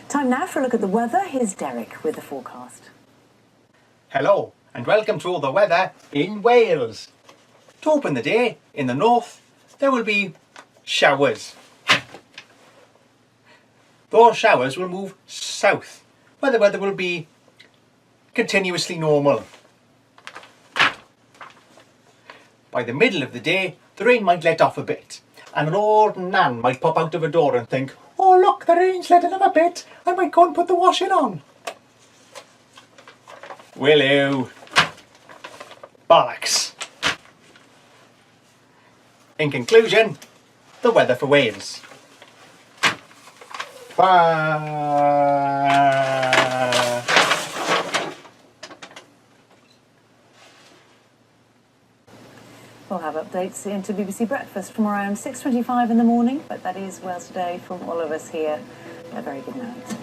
Time now for a look at the weather. Here's Derek with the forecast. Hello and welcome to all the weather in Wales. To open the day, in the north, there will be showers. Those showers will move south, where the weather will be continuously normal. By the middle of the day, the rain might let off a bit, and an old nan might pop out of a door and think, "Oh look, the rain's letting off a bit, I might go and put the washing on." Will you? Bollocks. In conclusion, the weather for Wales. Bye. We'll have updates into BBC Breakfast from around 6:25 in the morning, but that is Wales Today from all of us here. A very good night.